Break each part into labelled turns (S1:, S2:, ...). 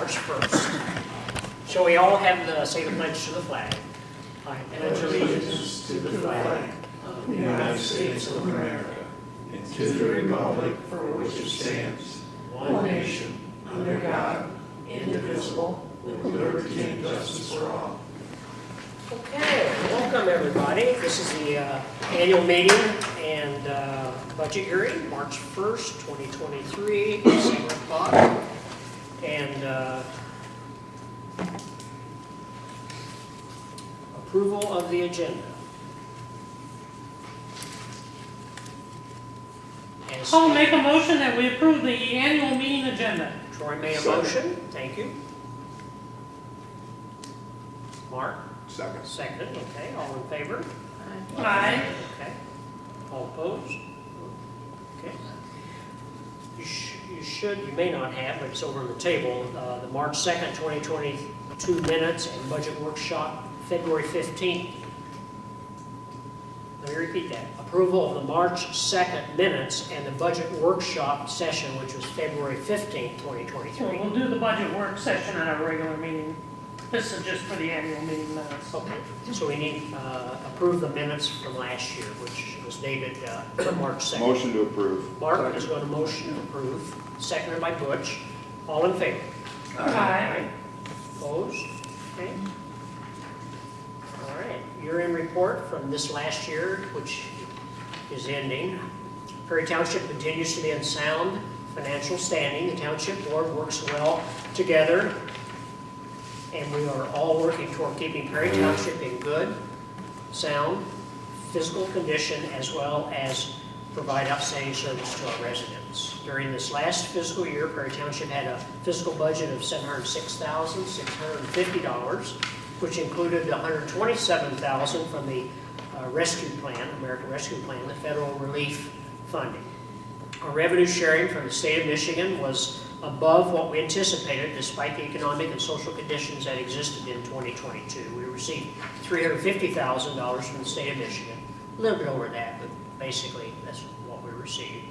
S1: March 1st. Shall we all have the say the pledge to the flag? I pledge allegiance
S2: to the flag of the United States of America and to the republic for which it stands, one nation, under God, indivisible, with liberty and justice for all.
S1: Okay, welcome everybody. This is the annual meeting and budget hearing, March 1st, 2023, 7 o'clock. And approval of the agenda. As
S3: I'll make a motion that we approve the annual meeting agenda.
S1: Troy made a motion, thank you. Mark?
S2: Second.
S1: Second, okay, all in favor?
S3: Aye.
S1: Okay. All opposed? Okay. You may not have, but it's over on the table, the March 2nd, 2022 minutes and budget workshop, February 15th. Let me repeat that. Approval of the March 2nd minutes and the budget workshop session, which was February 15th, 2023.
S3: We'll do the budget work session at our regular meeting. This is just for the annual meeting minutes.
S1: Okay, so we need approve the minutes from last year, which was dated March 2nd.
S4: Motion to approve.
S1: Mark is going to motion to approve, seconded by Butch. All in favor?
S3: Aye.
S1: Opposed? Okay. All right, year-end report from this last year, which is ending. Perry Township continues to be in sound financial standing. The Township Board works well together, and we are all working toward keeping Perry Township in good, sound, physical condition, as well as provide outstanding service to our residents. During this last fiscal year, Perry Township had a fiscal budget of $706,650, which included $127,000 from the Rescue Plan, American Rescue Plan, the federal relief funding. Our revenue sharing from the state of Michigan was above what we anticipated despite the economic and social conditions that existed in 2022. We received $350,000 from the state of Michigan, a little bit over that, but basically that's what we received.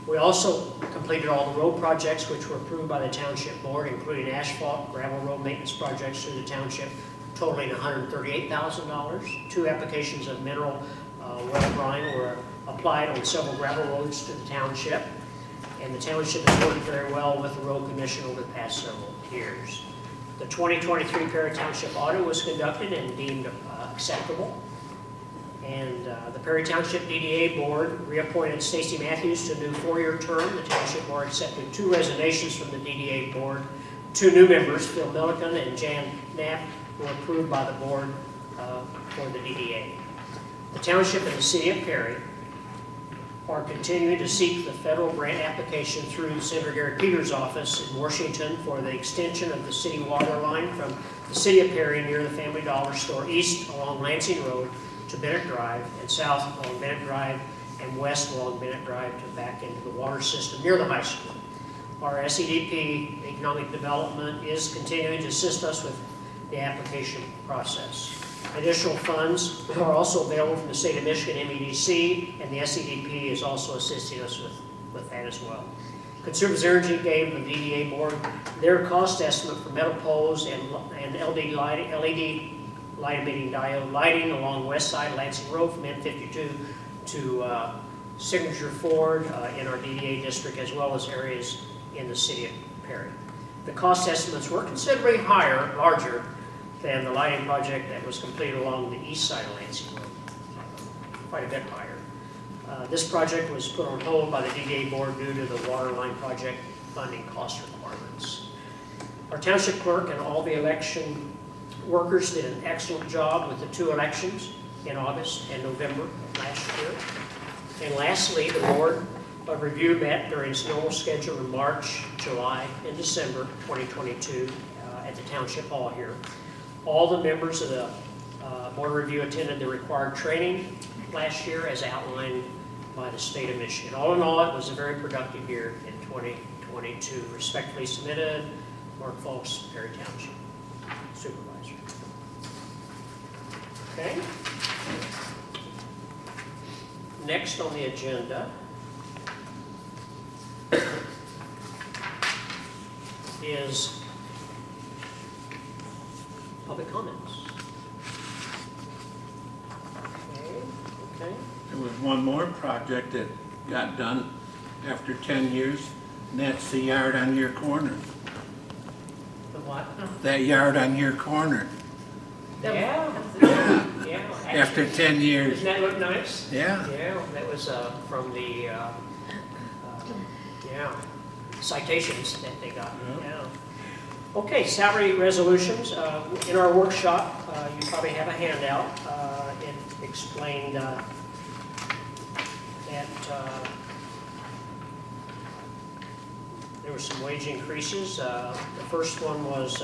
S1: We also completed all the road projects which were approved by the Township Board, including asphalt, gravel road maintenance projects through the Township, totaling $138,000. 2 applications of mineral well brine were applied on several gravel roads to the Township. And the Township has worked very well with the Road Commission over the past several years. The 2023 Perry Township audit was conducted and deemed acceptable. And the Perry Township DDA Board reappointed Stacy Matthews to a new 4-year term. The Township Board accepted 2 resignations from the DDA Board. 2 new members, Phil Milliken and Jan Knapp, were approved by the Board for the DDA. The Township and the City of Perry are continuing to seek the federal grant application through Senator Gary Peters' office in Washington for the extension of the city water line from the City of Perry near the Family Dollar Store east along Lansing Road to Bennett Drive, and south along Bennett Drive, and west along Bennett Drive to back into the water system near the high school. Our SEDP, Economic Development, is continuing to assist us with the application process. Additional funds are also available from the state of Michigan MEDC, and the SEDP is also assisting us with that as well. Consumers Energy gave the DDA Board their cost estimate for metal poles and LED light emitting diode lighting along west side Lansing Road from N52 to Signature Ford in our DDA district, as well as areas in the city of Perry. The cost estimates were considerably larger than the lighting project that was completed along the east side of Lansing Road, quite a bit higher. This project was put on hold by the DDA Board due to the water line project funding cost requirements. Our township clerk and all the election workers did an excellent job with the 2 elections in August and November last year. And lastly, the Board of Review met during its normal schedule in March, July, and December 2022 at the Township Hall here. All the members of the Board of Review attended the required training last year as outlined by the state of Michigan. All in all, it was a very productive year in 2022. Respectfully submitted, Mark Folks, Perry Township Supervisor. Okay. Next on the agenda is public comments? Okay.
S4: There was one more project that got done after 10 years, and that's the yard on your corner.
S1: The what?
S4: That yard on your corner,
S1: Yeah, yeah.
S4: after 10 years.
S1: Doesn't that look nice?
S4: Yeah.
S1: Yeah, that was from the, yeah, citations that they got, yeah. Okay, salary resolutions. In our workshop, you probably have a handout. It explained that there were some wage increases. The first one was,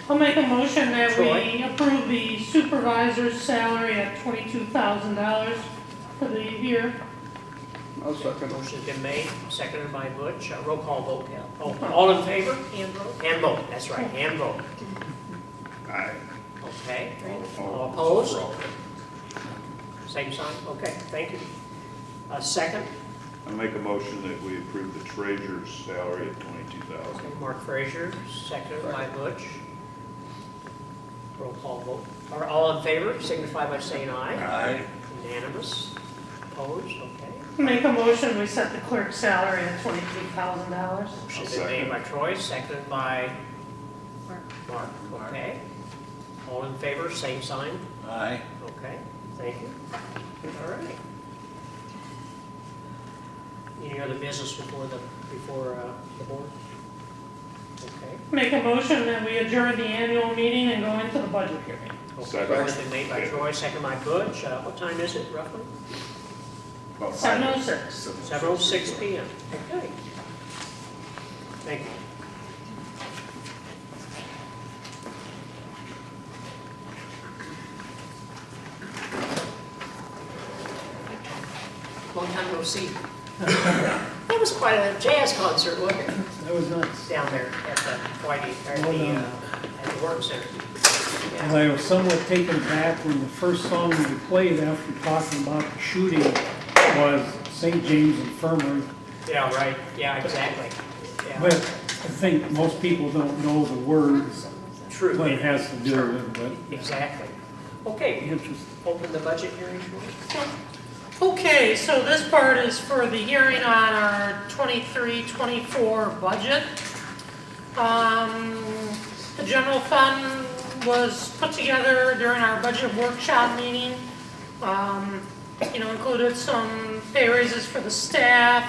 S3: I'll make a motion that we
S1: Troy?
S3: approve the supervisor's salary at $22,000 for the year.
S2: I'll second.
S1: motion's been made, seconded by Butch. Roll call vote, Cal. Oh, all in favor?
S3: Hand vote.
S1: Hand vote, that's right, hand vote.
S2: Aye.
S1: Okay. All opposed? Same sign? Okay, thank you. Second,
S5: I make a motion that we approve the treasurer's salary at $22,000.
S1: okay, Mark Frazier, seconded by Butch. Roll call vote. All in favor, signify by saying aye.
S4: Aye.
S1: Unanimous? Opposed? Okay.
S3: Make a motion, we set the clerk's salary at $23,000.
S1: Motion's been made by Troy, seconded by Mark. Okay. All in favor, same sign?
S4: Aye.
S1: Okay, thank you. All right. Any other business before the board? Okay.
S3: Make a motion that we adjourn the annual meeting and go into the budget hearing.
S1: Okay,
S5: Second.
S1: motion been made by Troy, second by Butch. What time is it roughly?
S3: 7:06.
S1: 7:06 PM. Okay. Thank you. Long time no see. That was quite a jazz concert, wasn't it?
S6: That was nice.
S1: Down there at the Whitey, or at the Work Center.
S6: And
S1: Yeah.
S6: I was somewhat taken back when the first song we played after talking about the shooting was St. James Infirmary.
S1: Yeah, right, yeah, exactly. Yeah.
S6: But I think most people don't know the words,
S1: True.
S6: what it has to do
S1: True.
S6: with, but
S1: Exactly. Okay,
S6: interesting.
S1: open the budget hearing, Troy.
S3: Okay, so this part is for the hearing on our 23-24 budget. The general fund was put together during our budget workshop meeting. Included some pay raises for the staff,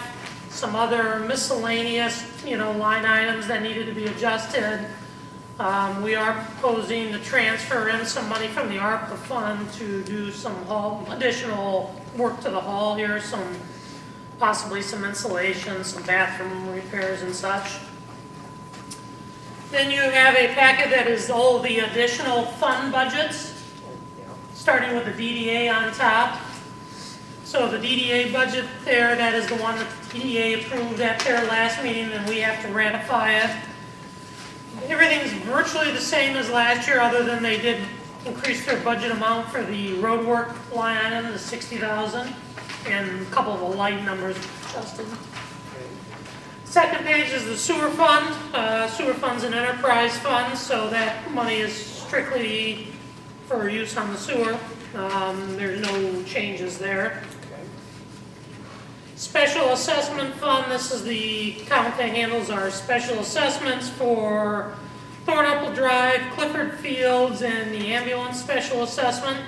S3: some other miscellaneous, line items that needed to be adjusted. We are proposing to transfer in some money from the ARPA fund to do some additional work to the hall here, possibly some insulation, some bathroom repairs and such. Then you have a packet that is all the additional fund budgets, starting with the DDA on top. So the DDA budget there, that is the one that the DDA approved at their last meeting, and we have to ratify it. Everything's virtually the same as last year, other than they did increase their budget amount for the road work line item to $60,000, and a couple of the light numbers adjusted. Second page is the sewer fund. Sewer fund's an enterprise fund, so that money is strictly for use on the sewer. There's no changes there. Special assessment fund, this is the account that handles our special assessments for Thornapple Drive, Clifford Fields, and the ambulance special assessment.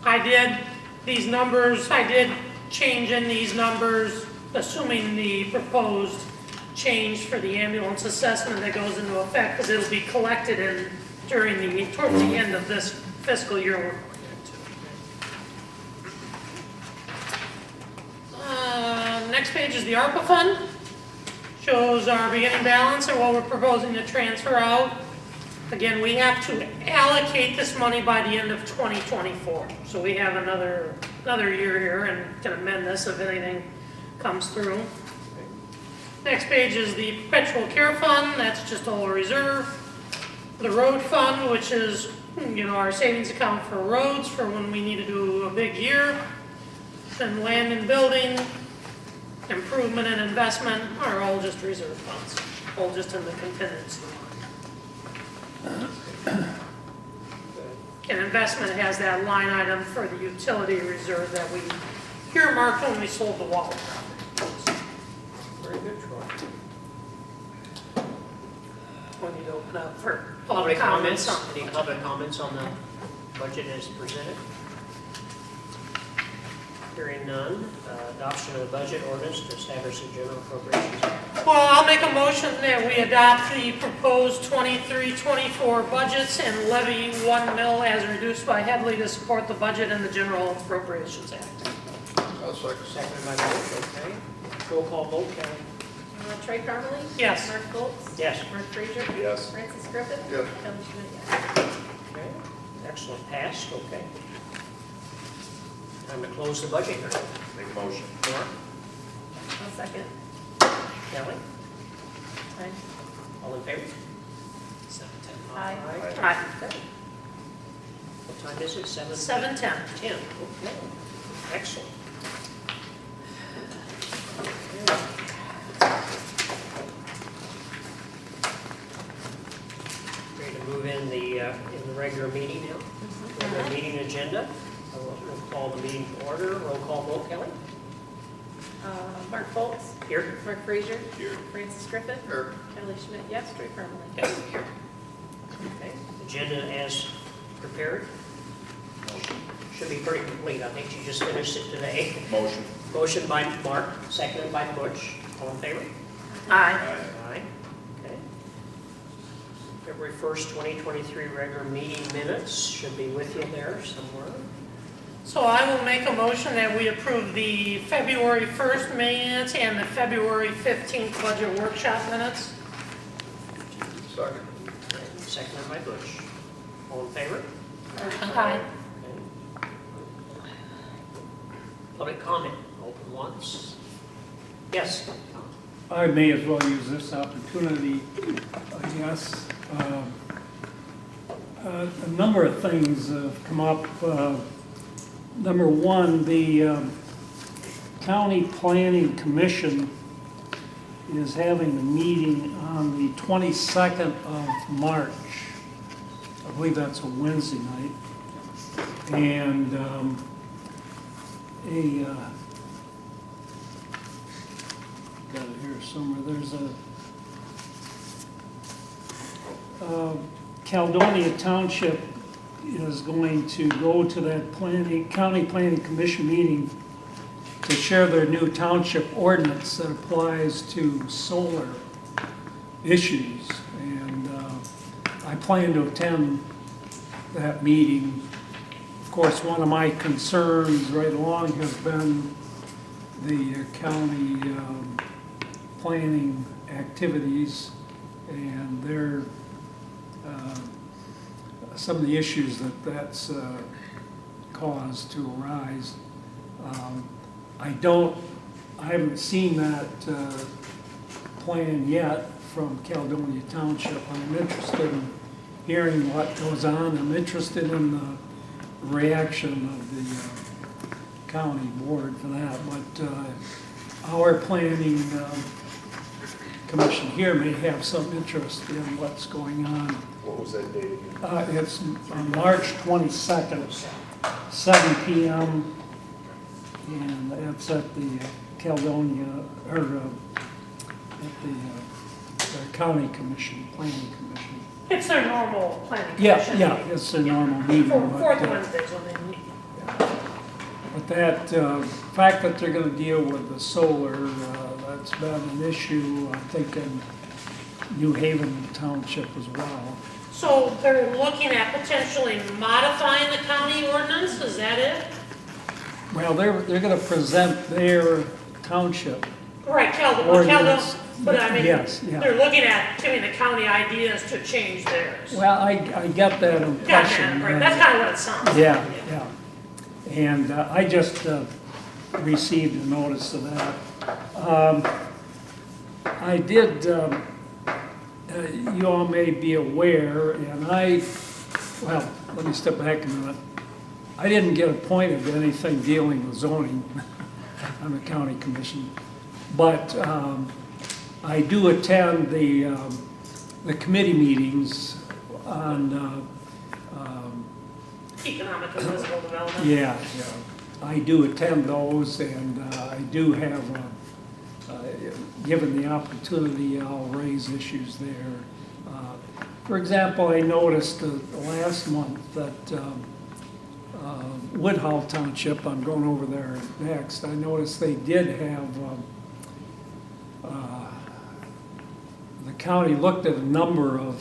S3: I did change in these numbers, assuming the proposed change for the ambulance assessment that goes into effect, because it'll be collected towards the end of this fiscal year. Next page is the ARPA fund. Shows our beginning balance and what we're proposing to transfer out. Again, we have to allocate this money by the end of 2024. So we have another year here and can amend this if anything comes through. Next page is the perpetual care fund. That's just all reserve. The road fund, which is our savings account for roads for when we need to do a big year. Then land and building. improvement and investment are all just reserve funds, all just in the contingency line. And investment has that line item for the utility reserve that we earmarked when we sold the water property.
S1: Very good, Troy.
S3: We need to open up for
S1: Public
S3: public comments.
S1: comments? Any public comments on the budget as presented? Hearing none. Adoption of the budget ordinance to establish the general appropriations.
S3: Well, I'll make a motion that we adopt the proposed 23-24 budgets and levy 1 mil as reduced by Headley to support the budget and the General Appropriations Act.
S2: I'll second.
S1: Seconded by Bush, okay. Roll call vote, Kelly.
S7: Trey Carmely?
S3: Yes.
S7: Mark Foltz?
S1: Yes.
S7: Mark Frazier?
S2: Yes.
S7: Francis Griffin?
S2: Yes.
S7: Kelly Schmidt, yes.
S1: Okay. Excellent, passed, okay. Time to close the budget hearing.
S5: Make a motion.
S1: Mark,
S7: I'll second.
S1: Kelly,
S7: Aye.
S1: all in favor? 7:10.
S7: Aye.
S3: Aye.
S1: Okay. What time is it? 7:10.
S3: 7:10.
S1: 10, okay. Excellent. Ready to move in the regular meeting now? Regular meeting agenda. We'll call the meeting to order. Roll call vote, Kelly?
S7: Mark Foltz?
S1: Here?
S7: Mark Frazier?
S5: Here.
S7: Francis Griffin?
S2: Here.
S7: Kelly Schmidt, yes. Trey Carmely?
S1: Yes, here. Okay, agenda as prepared. Should be pretty complete. I think you just finished it today.
S5: Motion.
S1: Motion by Mark, seconded by Butch. All in favor?
S3: Aye.
S1: Aye. Okay. February 1st, 2023 regular meeting minutes should be with you there somewhere.
S3: So I will make a motion that we approve the February 1st minutes and the February 15th budget workshop minutes.
S2: Second.
S1: Okay, seconded by Butch. All in favor?
S3: Aye.
S1: Okay. Public comment, open once. Yes?
S6: I may as well use this opportunity, I guess. A number of things have come up. Number one, the County Planning Commission is having a meeting on the 22nd of March. I believe that's a Wednesday night. And got it here somewhere, there's a Caledonia Township is going to go to that County Planning Commission meeting to share their new township ordinance that applies to solar issues. And I plan to attend that meeting. Of course, one of my concerns right along has been the county planning activities and their some of the issues that's caused to arise. I haven't seen that plan yet from Caledonia Township. I'm interested in hearing what goes on. I'm interested in the reaction of the county board for that. But our planning commission here may have some interest in what's going on.
S5: What was that date again?
S6: It's on March 22nd, 7 p.m. And it's at the Caledonia, or at the county commission, planning commission.
S3: It's their normal planning
S6: Yeah,
S3: commission.
S6: yeah, it's a normal meeting.
S3: Fourth
S6: but,
S3: Wednesdays when they meet.
S6: But that fact that they're going to deal with the solar, that's been an issue, I think, in New Haven Township as well.
S3: So they're looking at potentially modifying the county ordinance, is that it?
S6: Well, they're going to present their township.
S3: Right,
S6: Ordinance.
S3: but I mean,
S6: Yes, yeah.
S3: they're looking at giving the county ideas to change theirs.
S6: Well, I get that
S3: Yeah,
S6: impression.
S3: right, that's kind of what it sounds like.
S6: Yeah. And I just received a notice of that. I did, you all may be aware, and well, let me step back a minute. I didn't get appointed to anything dealing with zoning on the county commission. But I do attend the committee meetings on,
S3: Economic and physical development.
S6: yeah, I do attend those, and I do have, given the opportunity, I'll raise issues there. For example, I noticed last month that Woodhull Township, I'm going over there next, I noticed they did have, the county looked at a number of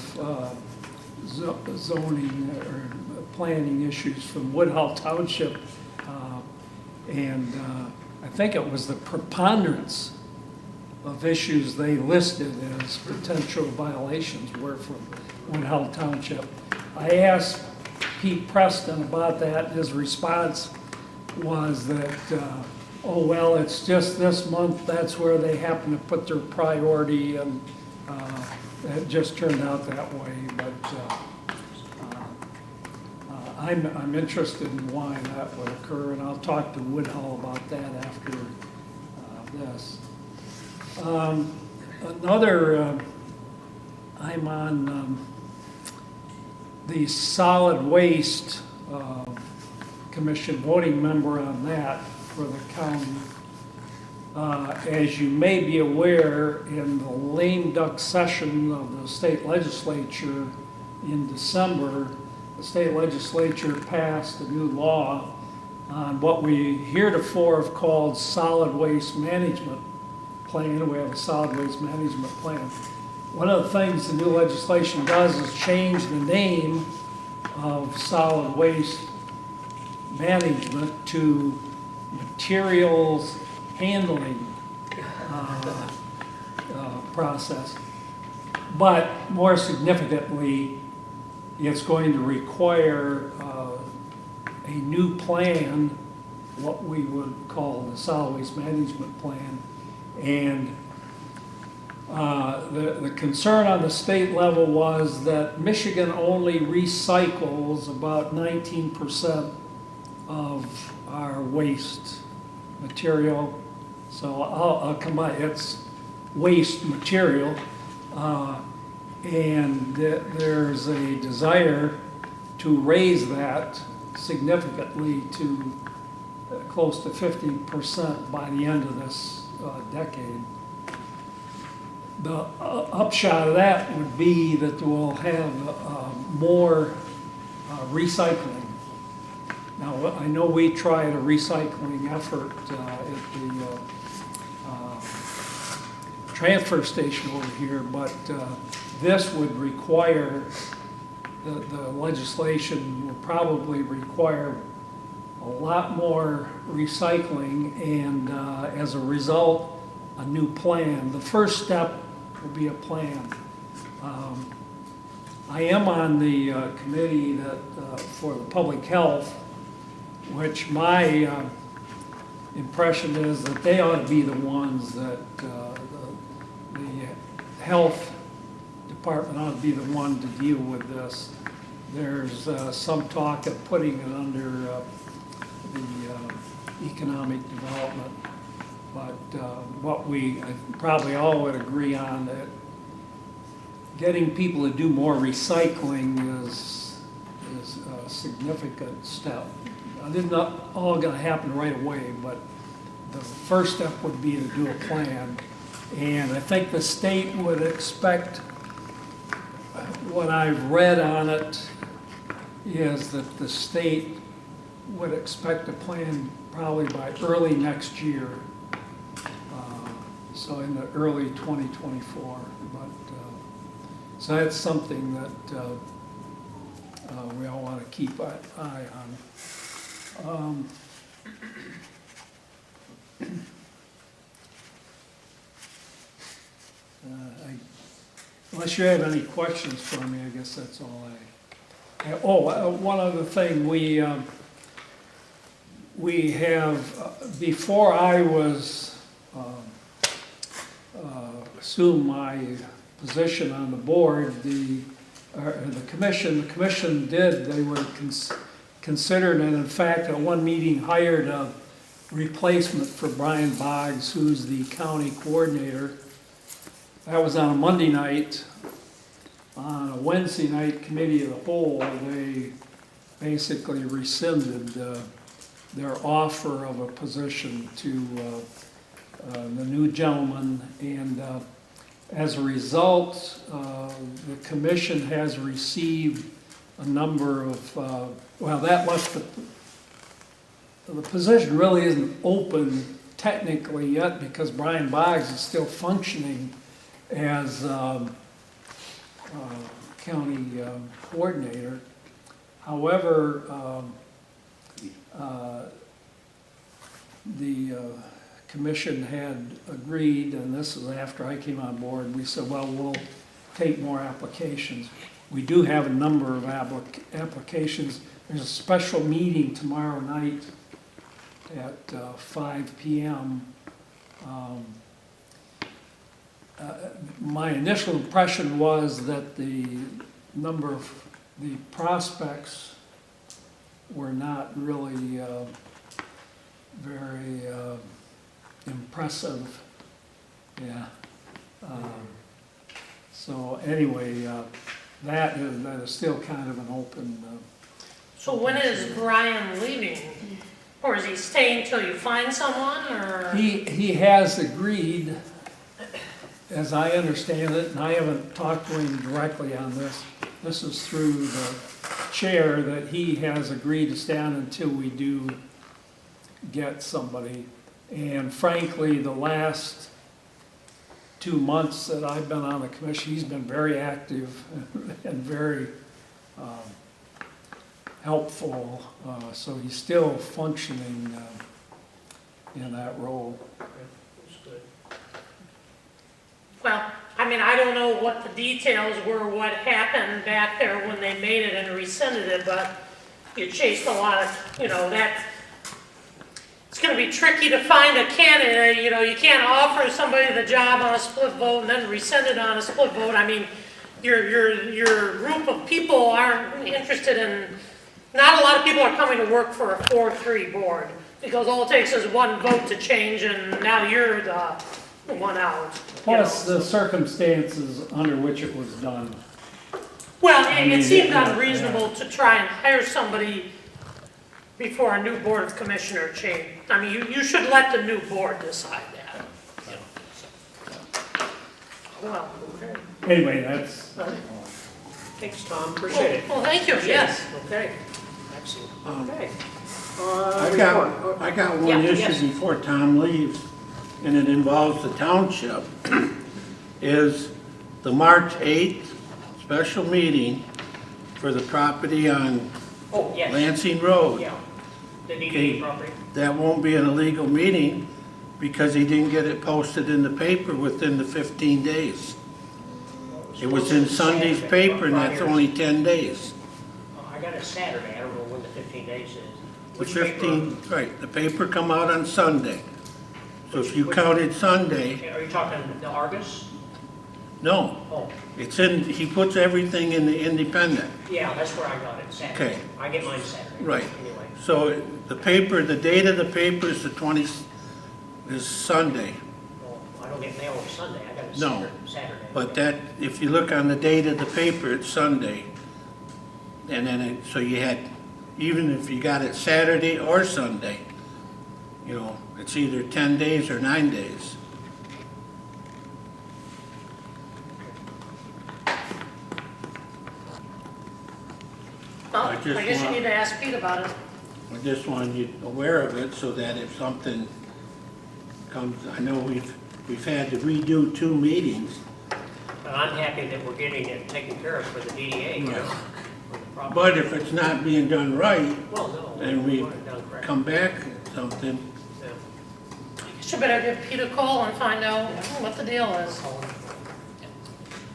S6: zoning or planning issues from Woodhull Township, and I think it was the preponderance of issues they listed as potential violations were from Woodhull Township. I asked Pete Preston about that, his response was that, oh, well, it's just this month, that's where they happen to put their priority, and it just turned out that way, but I'm interested in why that would occur, and I'll talk to Woodhull about that after this. Another, I'm on the solid waste commission, voting member on that for the county. As you may be aware, in the lame duck session of the state legislature in December, the state legislature passed a new law on what we heretofore have called solid waste management plan. We have a solid waste management plan. One of the things the new legislation does is change the name of solid waste management to materials handling process. But more significantly, it's going to require a new plan, what we would call the solid waste management plan. And the concern on the state level was that Michigan only recycles about 19% of our waste material. So I'll combine, it's waste material. And there's a desire to raise that significantly to close to 50% by the end of this decade. The upshot of that would be that we'll have more recycling. Now, I know we tried a recycling effort at the transfer station over here, but this would require, the legislation will probably require a lot more recycling, and as a result, a new plan. The first step will be a plan. I am on the committee that for the public health, which my impression is that they ought to be the ones that the health department ought to be the one to deal with this. There's some talk of putting it under the economic development, but what we probably all would agree on, that getting people to do more recycling is a significant step. It's not all going to happen right away, but the first step would be to do a plan. And I think the state would expect, what I've read on it, is that the state would expect a plan probably by early next year. So in the early 2024. But so that's something that we all want to keep an eye on. Unless you have any questions for me, I guess that's all one other thing, we have, before I was, assumed my position on the board, the commission did, they were considered, and in fact, at one meeting hired a replacement for Brian Boggs, who's the county coordinator. That was on a Monday night. On a Wednesday night committee of the whole, they basically rescinded their offer of a position to the new gentleman. And as a result, the commission has received a number of, well, that left the position really isn't open technically yet because Brian Boggs is still functioning as county coordinator. However, the commission had agreed, and this is after I came on board, we said, well, we'll take more applications. We do have a number of applications. There's a special meeting tomorrow night at 5 p.m. My initial impression was that the number of the prospects were not really very impressive. Yeah. So anyway, that is still kind of an open.
S3: So when is Brian leaving? Or is he staying till you find someone, or?
S6: He has agreed, as I understand it, and I haven't talked to him directly on this. This is through the chair, that he has agreed to stand until we do get somebody. And frankly, the last 2 months that I've been on the commission, he's been very active and very helpful. So he's still functioning in that role.
S1: That's good.
S3: Well, I mean, I don't know what the details were, what happened back there when they made it and rescinded it, but you chased a lot of, it's gonna be tricky to find a candidate, you can't offer somebody the job on a split vote and then rescind it on a split vote. I mean, your group of people aren't interested in, not a lot of people are coming to work for a 4-3 board, because all it takes is one vote to change and now you're the one out.
S6: Plus the circumstances under which it was done.
S3: Well,
S6: I
S3: it
S6: mean,
S3: seemed
S6: yeah.
S3: unreasonable to try and hire somebody before a new board of commissioner change. I mean, you should let the new board decide that. Well,
S6: Anyway, that's,
S1: Thanks, Tom, appreciate it.
S3: well, thank you, yes.
S1: Okay, excellent, okay.
S4: I got one
S1: Yeah,
S4: issue
S1: yes.
S4: before Tom leaves, and it involves the township, is the March 8th special meeting for the property on
S1: Oh, yes,
S4: Lansing Road.
S1: yeah, the
S4: Okay.
S1: DDA property.
S4: That won't be an illegal meeting because he didn't get it posted in the paper within the 15 days. It was in Sunday's paper, and that's only 10 days.
S1: I got it Saturday, I don't know when the 15 days is.
S4: The
S1: Which paper?
S4: 15, right, the paper come out on Sunday. So if you
S1: Which-
S4: counted Sunday,
S1: Are you talking the Argus?
S4: no,
S1: Oh,
S4: it's in, he puts everything in the Independent.
S1: yeah, that's where I got it, Saturday.
S4: Okay.
S1: I get mine Saturday.
S4: Right.
S1: Anyway,
S4: So the paper, the date of the paper is the 20, is Sunday.
S1: well, I don't get mail on Sunday, I got it
S4: No,
S1: Saturday.
S4: But that, if you look on the date of the paper, it's Sunday. And then, so you had, even if you got it Saturday or Sunday, it's either 10 days or 9 days.
S3: Well,
S4: I
S3: I
S4: just
S3: guess you
S4: want-
S3: need to ask Pete about it.
S4: I just wanted you aware of it so that if something comes, I know we've had to redo 2 meetings.
S1: But I'm happy that we're getting it taken care of for the DDA.
S4: Yeah.
S1: for the property.
S4: But if it's not being done right,
S1: Well, no.
S4: then we
S1: want it done correct.
S4: come back with something.
S1: Yeah.
S3: You better give Pete a call and find out what the deal is.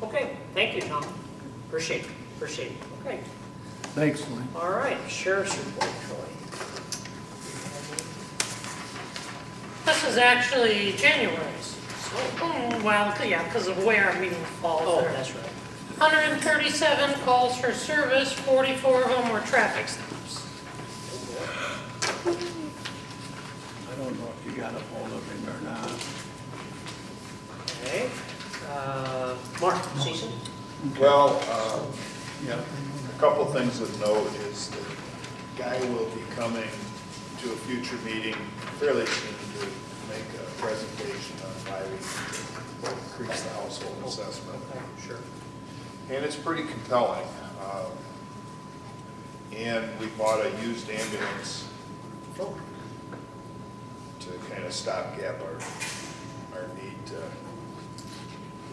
S1: Okay, thank you, Tom. Appreciate it. Okay,
S6: thanks, Lee.
S1: all right, Sheriff's report, Troy.
S3: This is actually January's. Well, yeah, because of where our meeting falls
S1: Oh,
S3: there.
S1: that's right.
S3: 137 calls for service, 44 of them were traffic stops.
S4: I don't got a hold of him or not.
S1: Okay. Mark, Season?
S2: Well,
S4: Yeah.
S2: a couple of things of note is that Guy will be coming to a future meeting fairly soon to make a presentation on why we increase the household assessment.
S1: Okay, sure.
S2: And it's pretty compelling. And we bought a used ambulance
S1: Oh,
S2: to kind of stopgap our need to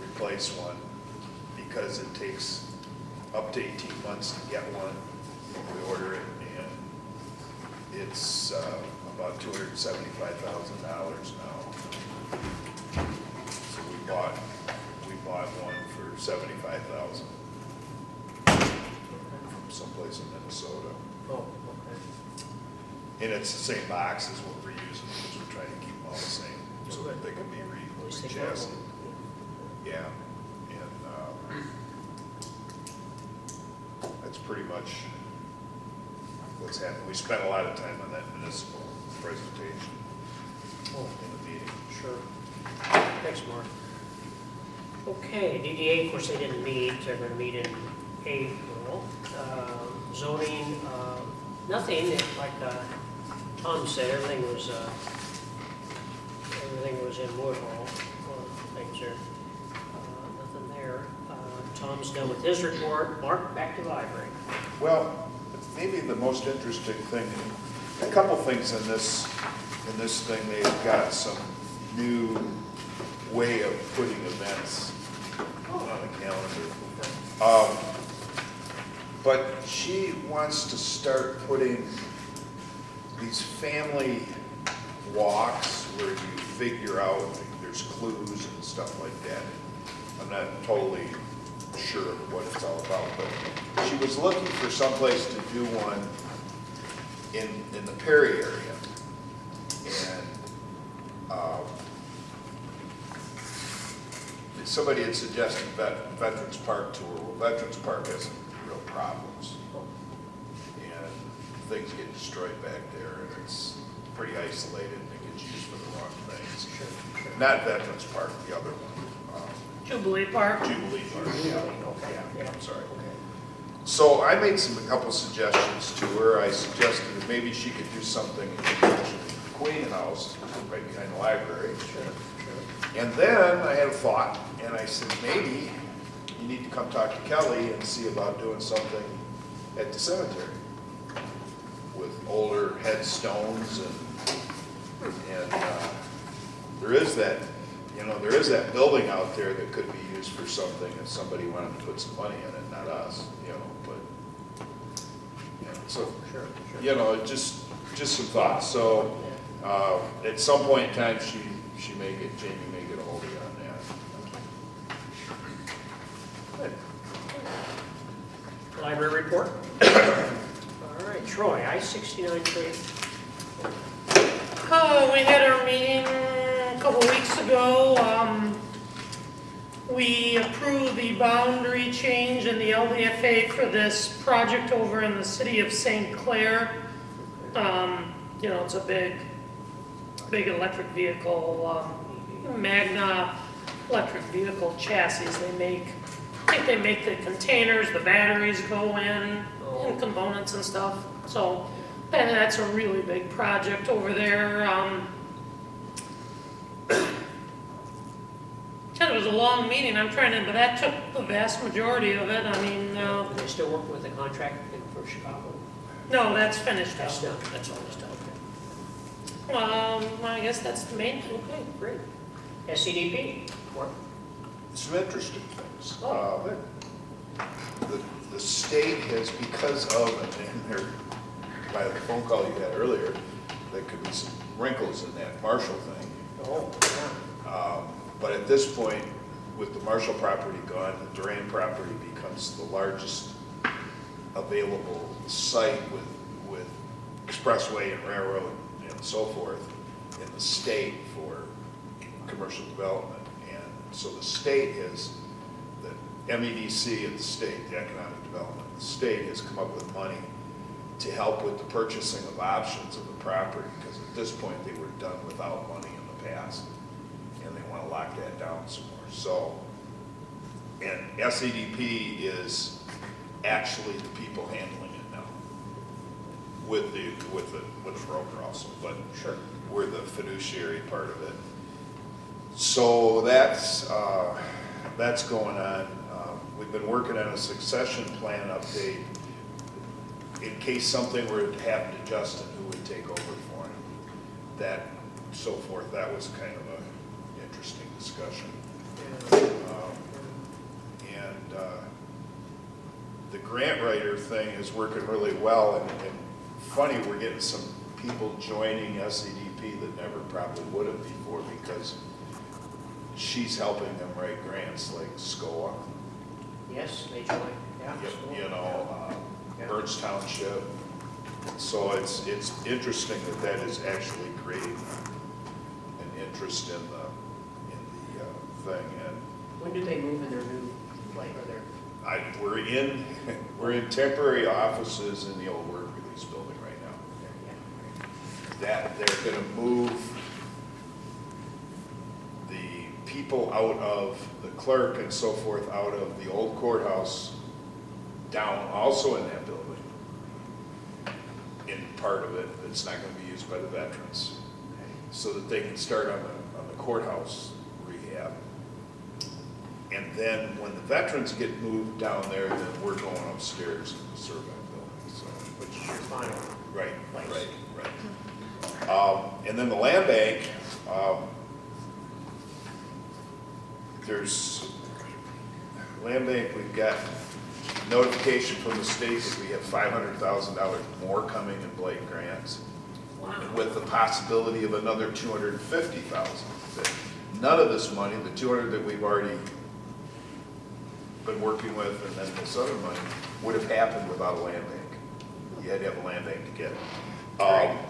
S2: replace one, because it takes up to 18 months to get one when we order it, and it's about $275,000 now. So we bought one for $75,000 from someplace in Minnesota.
S1: oh, okay.
S2: And it's the same box as what we're using, because we're trying to keep them all the same, so that they can be
S1: At least they
S2: re-chassis.
S1: can.
S2: Yeah, and that's pretty much what's happened. We spent a lot of time on that municipal presentation
S1: Oh,
S2: in the meeting.
S1: sure. Thanks, Mark. Okay, DDA, of course, they didn't meet. They're going to meet in April. Zoning, nothing, like Tom said, everything was in Woodhall. Things are, nothing there. Tom's done with his report. Mark, back to the library.
S2: Well, maybe the most interesting thing, a couple things in this thing, they've got some new way of putting events on the calendar. But she wants to start putting these family walks where you figure out, there's clues and stuff like that. I'm not totally sure of what it's all about, but she was looking for someplace to do one in the Perry area. And somebody had suggested Veterans Park tour. Well, Veterans Park has some real problems. And things get destroyed back there, and it's pretty isolated, and it gets used for the wrong things.
S1: Sure.
S2: Not Veterans Park, the other one.
S3: Jubilee Park.
S2: Jubilee Park, yeah.
S1: Okay, yeah.
S2: I'm sorry.
S1: Okay.
S2: So I made a couple suggestions to her. I suggested that maybe she could do something in conjunction with the Queen House, right behind the library.
S1: Sure, sure.
S2: And then I had a thought, and I said, maybe you need to come talk to Kelly and see about doing something at the cemetery with older headstones and there is that building out there that could be used for something if somebody wanted to put some money in it, not us, but, so,
S1: Sure, sure.
S2: just some thoughts. So, at some point in time, Jamie may get a hold of you on that.
S1: Good. Library report? All right, Troy, I-69 trade.
S3: Oh, we had our meeting a couple weeks ago. We approved the boundary change in the LDFA for this project over in the city of St. Clair. It's a big electric vehicle, Magna electric vehicle chassis they make. I think they make the containers, the batteries go in, and components and stuff. So, and that's a really big project over there. It was a long meeting, but that took the vast majority of it. I mean,
S1: Are they still working with the contract for Chicago?
S3: no, that's finished
S1: That's
S3: up.
S1: done, that's all that's done,
S3: I guess that's the main thing.
S1: okay. Okay, great. SCDP, Mark?
S2: Some interesting things.
S1: Oh, good.
S2: The state has, because of, and there, by the phone call you had earlier, there could be some wrinkles in that Marshall thing.
S1: Oh, yeah.
S2: But at this point, with the Marshall property gone, the Duran property becomes the largest available site with expressway and railroad and so forth in the state for commercial development. And so the state the MEDC of the state, the economic development of the state, has come up with money to help with the purchasing of options of the property, because at this point, they were done without money in the past, and they want to lock that down some more. So, and SEDP is actually the people handling it now, with the broker also, but
S1: Sure.
S2: we're the fiduciary part of it. So that's going on. We've been working on a succession plan update in case something were to happen to Justin, who would take over for him. That, so forth, that was kind of an interesting discussion. The grant writer thing is working really well, and funny, we're getting some people joining SEDP that never probably would have before, because she's helping them write grants like SCOA,
S1: Yes, they joined, yeah.
S2: you know,
S1: Yeah.
S2: Burns Township. So it's interesting that is actually creating an interest in the thing. And
S1: When do they move in their new place, or their,
S2: we're in temporary offices in the old work release building right now. That they're gonna move the people out of the clerk and so forth out of the old courthouse down also in that building. In part of it, that's not gonna be used by the veterans, so that they can start on the courthouse rehab. And then when the veterans get moved down there, then we're going upstairs in the Survey building, so.
S1: which is your final?
S2: Right,
S1: Place.
S2: right. And then the land bank, we've got notification from the state that we have $500,000 more coming in Blake grants, with the possibility of another $250,000. None of this money, the 200 that we've already been working with, and then this other money, would have happened without a land bank. You had to have a land bank to get it.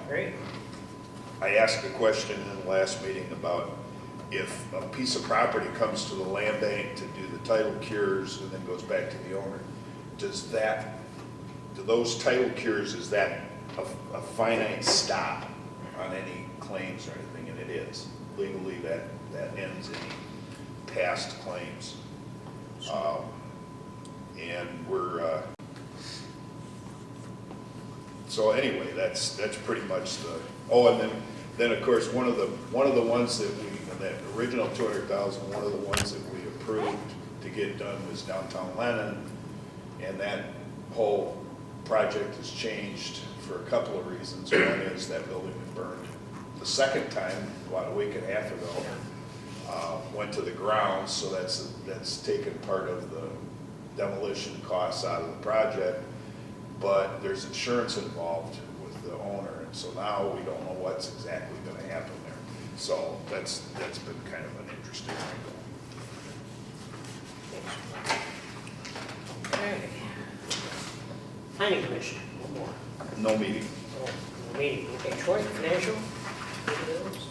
S1: Great.
S2: I asked a question in the last meeting about if a piece of property comes to the land bank to do the title cures and then goes back to the owner, do those title cures, is that a finite stop on any claims or anything? And it is. Legally, that ends any past claims. And we're, so anyway, that's pretty much the, and then of course, one of the ones that that original 200,000, one of the ones that we approved to get done was downtown Lennon, and that whole project has changed for a couple of reasons. One is that building was burned the second time, about a week and a half ago. Went to the ground, so that's taken part of the demolition costs out of the project, but there's insurance involved with the owner, and so now we don't know what's exactly going to happen there. So that's been kind of an interesting angle.
S1: Okay. Planning Commission, one more.
S2: No meeting.
S1: Oh, no meeting. Okay, Troy, financial?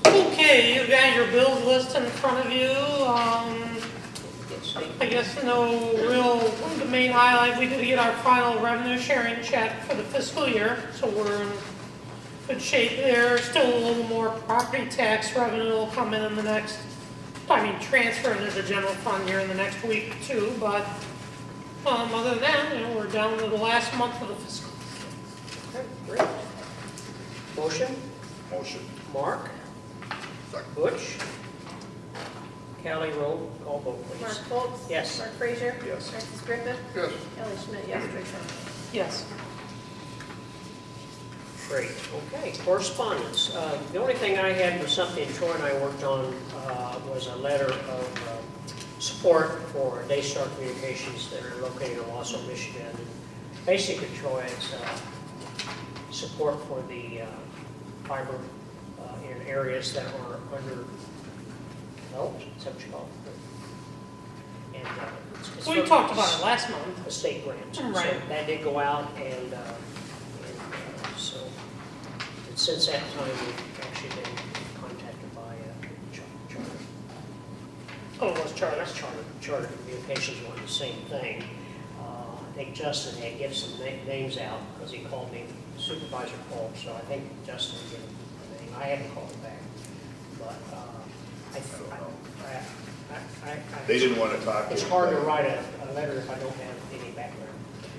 S3: Okay, you got your bills list in front of you. I guess the main highlight, we did get our final revenue sharing check for the fiscal year, so we're in good shape there. Still a little more property tax revenue will come in the next, transfer into the general fund here in the next week or two, but other than that, we're down to the last month of the fiscal.
S1: Okay, great. Motion?
S2: Motion.
S1: Mark?
S2: Second.
S1: Butch? Callie, roll call vote,
S7: Mark
S1: please.
S7: Foltz?
S1: Yes.
S7: Mark Frazier?
S2: Yes.
S7: Francis Griffith?
S2: Yes.
S7: Kelly Schmidt, yes. Rick Sherman?
S3: Yes.
S1: Great, okay, correspondence. The only thing I had was something Troy and I worked on, was a letter of support for Daystar Communications that are located in Wausau, Michigan. And basically, Troy, it's support for the fiber in areas that are underdeveloped, is that what you call it? And it's
S3: We talked about it last month.
S1: a state grant. So
S3: Right.
S1: that did go out, and so since that time, we've actually been contacted by Charter.
S3: Oh, it was Charter.
S1: That's Charter Communications wanted the same thing. think Justin had given some names out, because he called me, Supervisor called, so I think Justin gave him a name. I haven't called him back, but,
S2: They didn't want to talk to
S1: it's
S2: him.
S1: hard to write a letter if I don't have any background.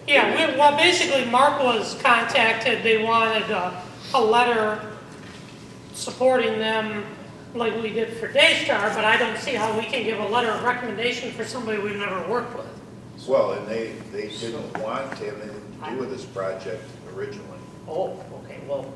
S3: Yeah, well, basically, Mark was contacted, they wanted a letter supporting them like we did for Daystar, but I don't see how we can give a letter of recommendation for somebody we've never worked with.
S2: Well, and they didn't want to have anything to do with this project originally,
S1: Oh, okay, well,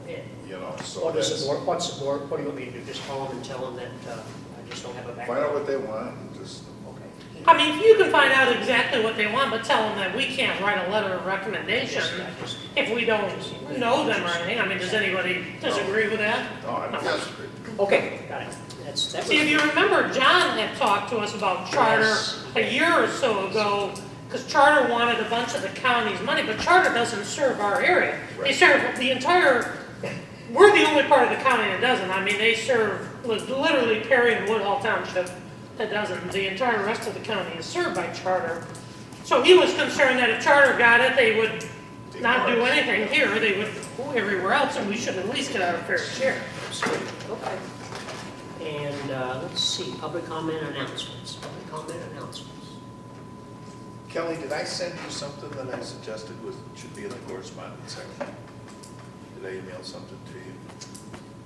S2: you know, so
S1: what does
S2: that's,
S1: the board, what's the board, what do you want me to do? Just call them and tell them that I just don't have a
S2: find
S1: background?
S2: out what they want, and just,
S1: Okay.
S3: I mean, you can find out exactly what they want, but tell them that we can't write a letter of recommendation
S1: I just,
S3: if we don't know them or anything. I mean, does anybody disagree with that?
S2: no, I'm not disagree.
S1: okay, got it. That was.
S3: See, if you remember, John had talked to us about charter
S1: Yes.
S3: a year or so ago, because charter wanted a bunch of the county's money, but charter doesn't serve our area. They
S2: Right.
S3: serve the entire, we're the only part of the county that doesn't. I mean, they serve literally Perry and Woodhull Township that doesn't. The entire rest of the county is served by charter. So he was concerned that if charter got it, they would not do anything here, they would go everywhere else, and we should at least get our fair share.
S1: Okay. And let's see, public comment announcements. Public comment announcements.
S2: Kelly, did I send you something that I suggested should be in the correspondence section? Did I email something to you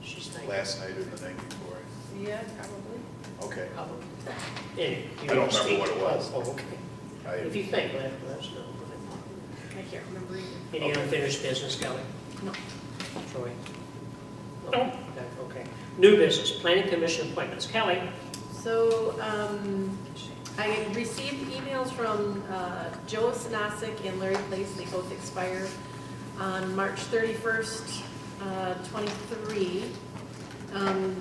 S1: She's thinking.
S2: last night or the night before?
S7: Yeah, probably.
S2: Okay.
S1: Public. Anyway, you
S2: I don't
S1: want to speak?
S2: remember what it was.
S1: Oh, okay. If
S2: I,
S1: you think, let us know.
S7: I can't remember either.
S1: Any
S2: Okay.
S1: unfinished business, Kelly?
S7: No.
S1: Troy?
S3: No.
S1: Okay. New business, planning commission appointments. Kelly?
S7: So, I received emails from Joe Sinasic and Larry Place. They both expire on March 31st, 23.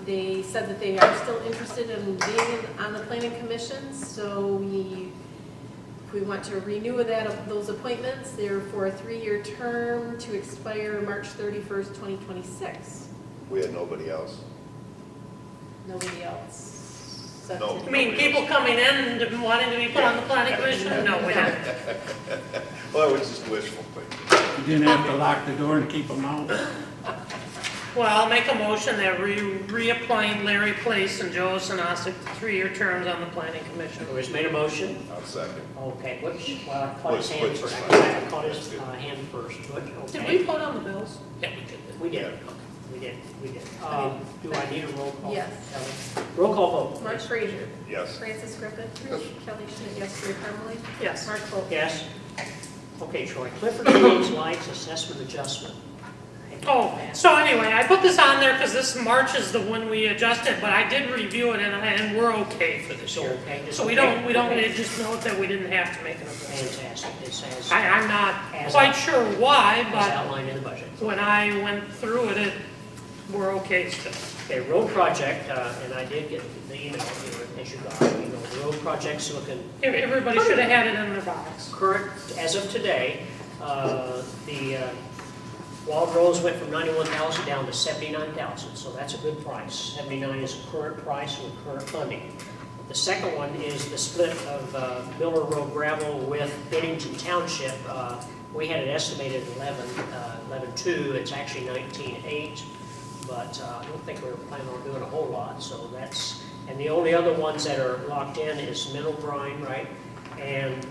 S7: They said that they are still interested in being on the planning commission, so if we want to renew those appointments, they're for a 3-year term to expire March 31st, 2026.
S2: we had nobody else.
S7: Nobody else. Set
S2: No.
S7: to-
S3: I mean, people coming in and wanting to be put on the planning commission? No, we don't.
S2: Well, it was just wishful thinking.
S4: You didn't have to lock the door and keep them out.
S3: Well, I'll make a motion that we reappoint Larry Place and Joe Sinasic to 3-year terms on the planning commission.
S1: Who has made a motion?
S2: I'll second.
S1: Okay, Butch, well, I caught his
S2: Butch,
S1: hand
S2: Butch
S1: first.
S2: is
S1: I
S2: fine.
S1: caught his
S2: That's good.
S1: hand first. Butch,
S3: Did
S1: okay.
S3: we vote on the bills? Yeah, we did.
S1: We did.
S2: Yeah.
S1: We did. Do I need a roll call?
S7: Yes.
S1: Kelly? Roll call vote.
S7: Mark
S1: please.
S7: Frazier.
S2: Yes.
S7: Francis Griffith.
S2: Yes.
S7: Kelly Schmidt, yes. Ray Parmalee.
S3: Yes.
S7: Mark Folds.
S1: Yes. Okay, Troy. Clifford James Lights Assessment Adjustment.
S3: Oh, so anyway, I put this on there because this March is the one we adjusted, but I did review it and we're okay for this year.
S1: Okay, just
S3: So we
S1: okay.
S3: don't
S1: Okay.
S3: just note that we didn't have to make an adjustment.
S1: Fantastic. It says,
S3: I'm not
S1: As
S3: quite
S1: out-
S3: sure why,
S1: as
S3: but
S1: outlined in the budget.
S3: when I went through it, we're okay still.
S1: Okay, road project, and I did get the email here, as you got, the road project's looking
S3: Everybody should have had it in their box.
S1: current, as of today, the Wild Rose went from 91,000 down to 79,000, so that's a good price. 79 is a current price with current funding. The second one is the split of Miller Road gravel with Bennington Township. We had it estimated 11.2, it's actually 19.8, but I don't think we were planning on doing a whole lot, so that's, and the only other ones that are locked in is Middle Brine, right, and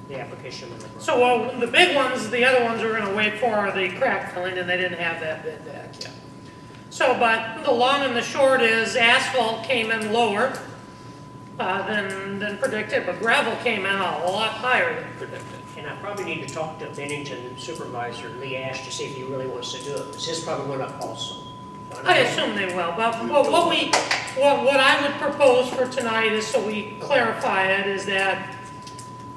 S1: the application of Middle Brine.
S3: So, well, the big ones, the other ones we're gonna wait for are the crack filling, and they didn't have that bid back yet. So, but the long and the short is asphalt came in lower than predicted, but gravel came in a lot higher than predicted.
S1: And I probably need to talk to Bennington Supervisor Lee Ash to see if he really wants to do it, because his probably went up also. So
S3: I assume they will, but what I would propose for tonight is, so we clarify it, is that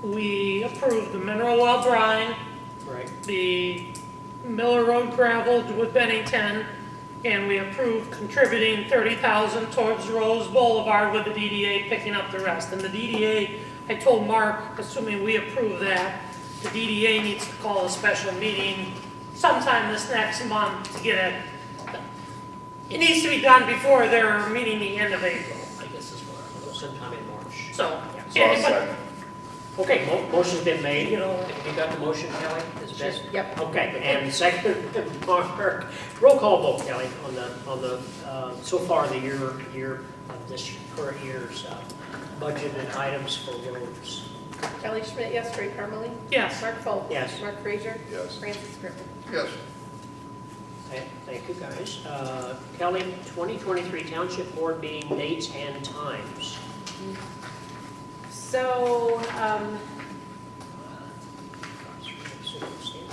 S3: we approve the mineral well brine,
S1: Right,
S3: the Miller Road gravel with Bennington, and we approve contributing 30,000 towards Rose Boulevard with the DDA picking up the rest. And the DDA, I told Mark, assuming we approve that, the DDA needs to call a special meeting sometime this next month to get it. It needs to be done before their meeting the end of April, I guess is what I'm.
S1: sometime in March.
S3: So,
S2: So I'll
S3: yeah, but
S2: second.
S1: Okay, motion's been made.
S3: You know.
S1: You got the motion, Kelly? Is that-
S7: Yep.
S1: Okay, and second, Mark. Roll call vote, Kelly, on the so far the year of this current year's budgeted items for roads.
S7: Kelly Schmidt, yes. Troy Parmalee?
S3: Yes.
S7: Mark Foltz?
S1: Yes.
S7: Mark Frazier?
S2: Yes.
S7: Francis Griffin?
S2: Yes.
S1: Okay, thank you, guys. Kelly, 2023 Township Board meeting dates and times.
S7: So,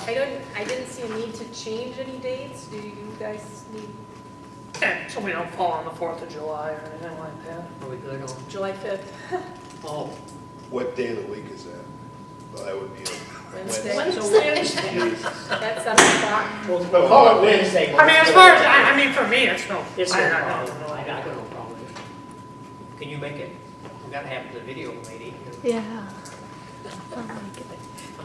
S7: I didn't see a need to change any dates. Do you guys need
S3: Okay, so we don't fall on the 4th of July or anything like that.
S1: Are we good on?
S7: July 5th?
S1: Oh,
S2: What day of the week is that? Well, that would be
S7: Wednesday?
S1: Wednesday.
S7: At 7 o'clock?
S1: We'll call it Wednesday.
S3: I mean, as far as, I mean, for me, it's no.
S1: It's no
S3: I
S1: problem.
S3: don't know.
S1: I got no problem. Can you make it? We gotta have the video lady.
S8: Yeah. I'll make it.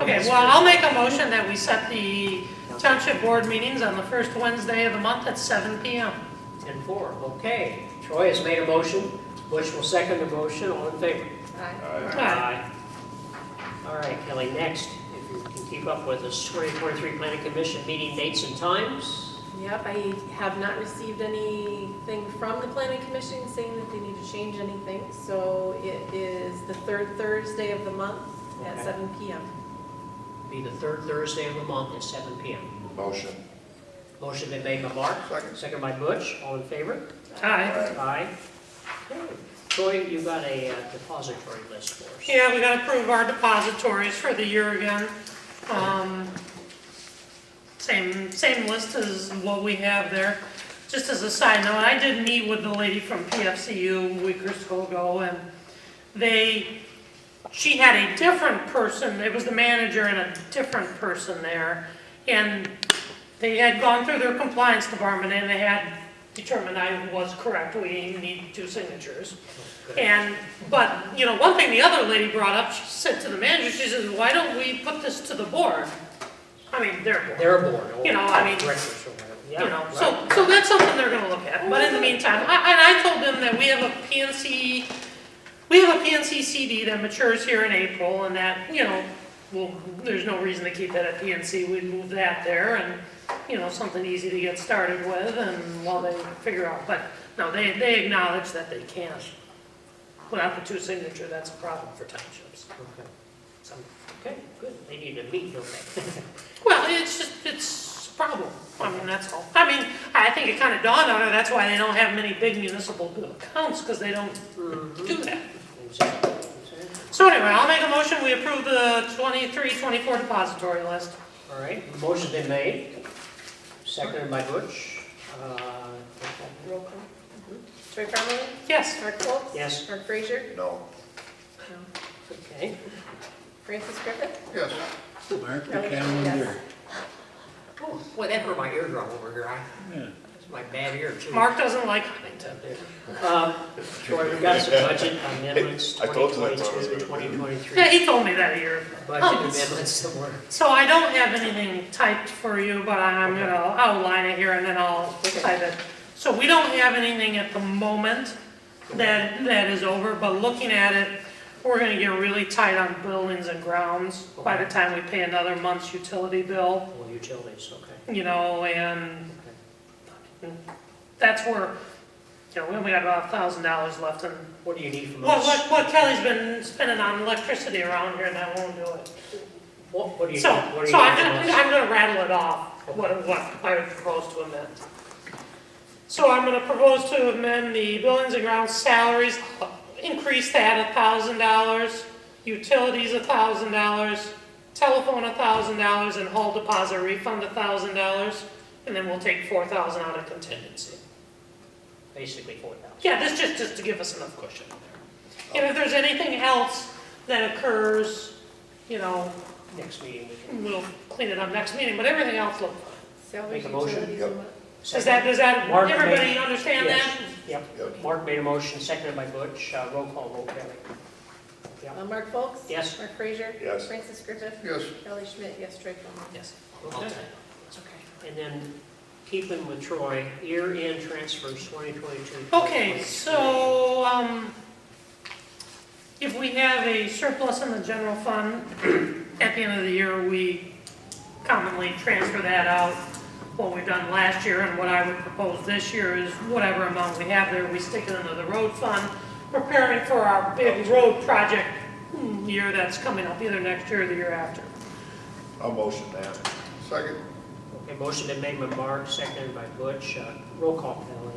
S3: Okay, well, I'll make a motion that we set the township board meetings on the first Wednesday of the month at 7 PM.
S1: 10-4, okay. Troy has made a motion. Butch will second the motion. All in favor?
S7: Aye.
S3: Aye.
S1: All right, Kelly, next, if you can keep up with us, 2023 Planning Commission meeting dates and times.
S7: Yep, I have not received anything from the planning commission saying that they need to change anything. So it is the third Thursday of the month at
S1: Okay.
S7: 7 PM.
S1: Be the third Thursday of the month at 7 PM.
S2: Motion.
S1: Motion been made by Mark. Second by Butch. All in favor?
S3: Aye.
S1: Aye. Okay. Troy, you got a depository list for us.
S3: Yeah, we gotta approve our depositories for the year again. Same list as what we have there. Just as a side note, I did meet with the lady from PFCU a week or so ago, and she had a different person, it was the manager and a different person there, and they had gone through their compliance department and they had determined I was correct, we need 2 signatures. But, you know, one thing the other lady brought up, she said to the manager, she says, why don't we put this to the board? I mean, their board.
S1: Their board.
S3: You know, I mean,
S1: Directors or whatever. Yeah,
S3: You know,
S1: right.
S3: so that's something they're gonna look at, but in the meantime, I told them that we have a PNC CD that matures here in April, and that, you know, well, there's no reason to keep it at PNC, we'd move that there, and, you know, something easy to get started with, and while they figure out, but, no, they acknowledge that they can't. Without the 2 signature, that's a problem for townships.
S1: Okay. Okay, good. They need to meet, don't they?
S3: Well, it's a problem. I mean, that's all. I mean, I think it kind of dawned on her, that's why they don't have many big municipal accounts, because they don't do that.
S1: Exactly.
S3: So anyway, I'll make a motion, we approve the 23-24 depository list.
S1: All right, the motion's been made. Seconded by Butch. Roll call.
S7: Troy Parmalee?
S3: Yes.
S7: Mark Foltz?
S1: Yes.
S7: Mark Frazier?
S2: No.
S7: No.
S1: Okay.
S7: Francis Griffin?
S2: Yes.
S4: Mark the
S7: Kelly Schmidt,
S4: calendar.
S1: Oh, boy, that hurt my eardrum over here.
S4: Yeah.
S1: That's my bad ear, too.
S3: Mark doesn't like Huntington.
S1: Troy, we've got some budget amendments,
S2: I told you that's what I was
S1: 2022 to
S2: gonna do.
S1: 2023.
S3: Yeah, he told me that a year ago.
S1: Budget amendments somewhere.
S3: So I don't have anything typed for you, but I'm gonna outline it here and then I'll type it. So we don't have anything at the moment that is over, but looking at it, we're gonna get really tight on buildings and grounds by the time we pay another month's utility bill,
S1: Well, utilities, okay.
S3: you know, and that's where, you know, we only got about $1,000 left, and
S1: What do you need from us?
S3: what Kelly's been spending on electricity around here, and that won't do it.
S1: What do you need?
S3: So,
S1: What do you
S3: so
S1: need from us?
S3: I'm gonna rattle it off, what I would propose to amend. So I'm gonna propose to amend the buildings and grounds salaries, increase that $1,000, utilities $1,000, telephone $1,000, and hall deposit refund $1,000, and then we'll take $4,000 out of contingency.
S1: Basically 4,000.
S3: Yeah, this just to give us enough cushion there. And if there's anything else that occurs, you know,
S1: Next meeting we can.
S3: we'll clean it up next meeting, but everything else looks fine.
S7: Salvage
S1: Make a motion?
S7: utilities
S2: Yep.
S7: and what?
S3: Does that,
S1: Mark
S3: everybody
S1: made-
S3: understand
S1: Yes.
S3: that?
S1: Yep.
S2: Yep.
S1: Mark made a motion, seconded by Butch. Roll call, roll Kelly.
S7: Mark Foltz?
S1: Yes.
S7: Mark Frazier?
S2: Yes.
S7: Francis Griffin?
S2: Yes.
S7: Kelly Schmidt, yes. Troy Parmalee?
S1: Yes.
S3: Okay.
S1: Okay. That's okay. And then keeping with Troy, year-end transfers 2022.
S3: Okay, so, if we have a surplus in the general fund, at the end of the year, we commonly transfer that out. What we've done last year and what I would propose this year is whatever amount we have there, we stick it into the road fund, preparing for our big road project year that's coming up, either next year or the year after.
S2: I'll motion that. Second.
S1: Okay, motion been made by Mark, seconded by Butch. Roll call, Kelly.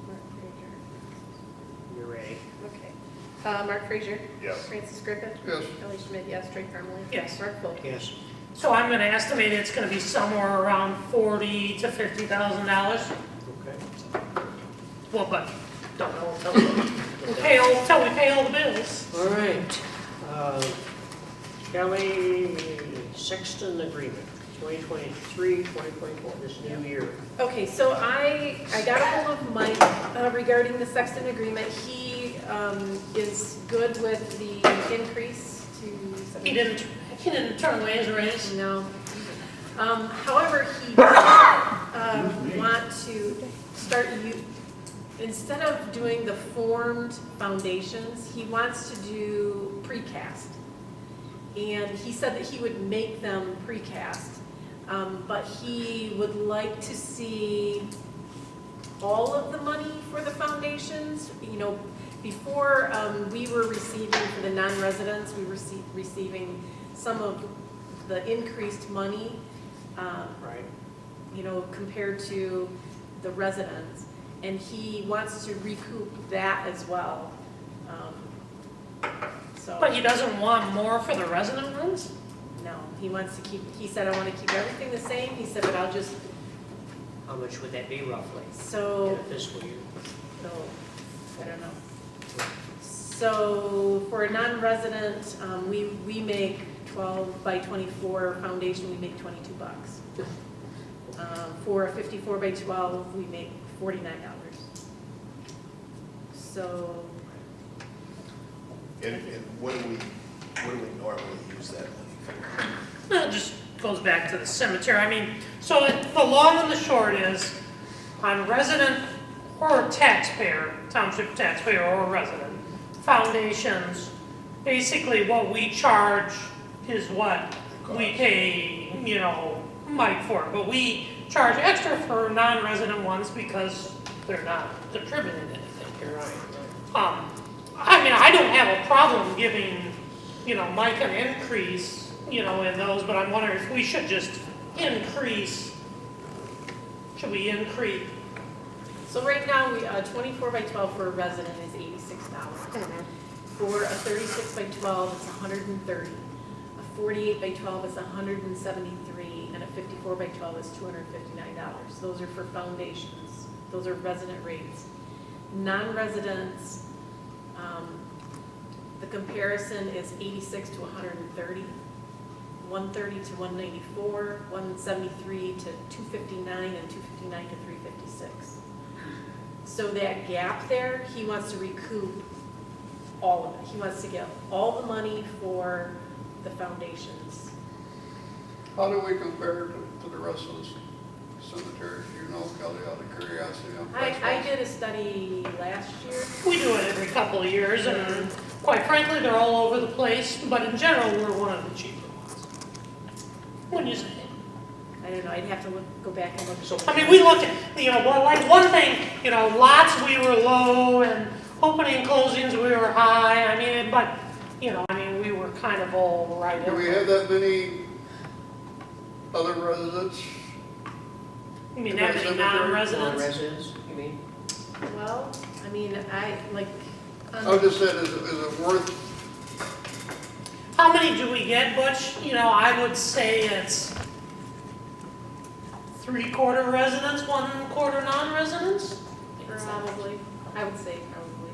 S7: Mark Frazier.
S1: You're ready.
S7: Okay. Mark Frazier.
S2: Yes.
S7: Francis Griffin.
S2: Yes.
S7: Kelly Schmidt, yes. Troy Parmalee.
S3: Yes.
S7: Mark Folk.
S1: Yes.
S3: So I'm gonna estimate it's gonna be somewhere around $40,000 to $50,000.
S1: Okay.
S3: Well, but don't know until we pay all the bills.
S1: All right. Kelly, Sexton Agreement, 2023, 2024, this new year.
S7: Okay, so I got a hold of Mike regarding the Sexton agreement. He is good with the increase to.
S3: He didn't turn away his raise.
S7: No. However, he does want to start, instead of doing the formed foundations, he wants to do precast. And he said that he would make them precast, but he would like to see all of the money for the foundations. You know, before we were receiving, for the non-residents, we were receiving some of the increased money,
S1: Right.
S7: you know, compared to the residents. And he wants to recoup that as well. So,
S3: But he doesn't want more for the resident ones?
S7: no, he wants to keep, he said, I want to keep everything the same. He said, but I'll just,
S1: How much would that be roughly in
S7: so,
S1: a fiscal year?
S7: no, I don't know. So for a non-resident, we make 12 by 24 foundation, we make $22. For a 54 by 12, we make $49. So,
S2: And what do we normally use that money for?
S3: It just goes back to the cemetery. I mean, so the long and the short is, on resident or taxpayer, township taxpayer or resident, foundations, basically what we charge is what we pay, you know, Mike for. But we charge extra for non-resident ones because they're not contributing anything.
S1: You're right.
S3: I mean, I don't have a problem giving, you know, Mike an increase, you know, in those, but I'm wondering if we should just increase, should we increase?
S7: so right now, we, 24 by 12 for a resident is $86. For a 36 by 12, it's $130. A 48 by 12 is $173, and a 54 by 12 is $259. Those are for foundations. Those are resident rates. Non-residents, the comparison is 86 to 130, 130 to 194, 173 to 259, and 259 to 356. So that gap there, he wants to recoup all of it. He wants to get all the money for the foundations.
S9: How do we compare to the rest of the cemeteries, you know, Kelly, out of curiosity?
S7: I did a study last year.
S3: We do it every couple of years, and quite frankly, they're all over the place, but in general, we're one of the cheaper ones. Wouldn't you say?
S7: I don't know, I'd have to go back and look.
S1: So,
S3: I mean, we look at, you know, well, like one thing, you know, lots we were low, and opening and closings we were high, I mean, but, you know, I mean, we were kind of all right in
S9: Do we
S3: there.
S9: have that many other residents?
S3: You mean that many non-residents?
S1: non-residents, you mean?
S7: Well, I mean, I, like.
S9: I just said, is it worth,
S3: How many do we get, Butch? You know, I would say it's 3/4 residents, 1/4 non-residents?
S7: Probably, I would say probably.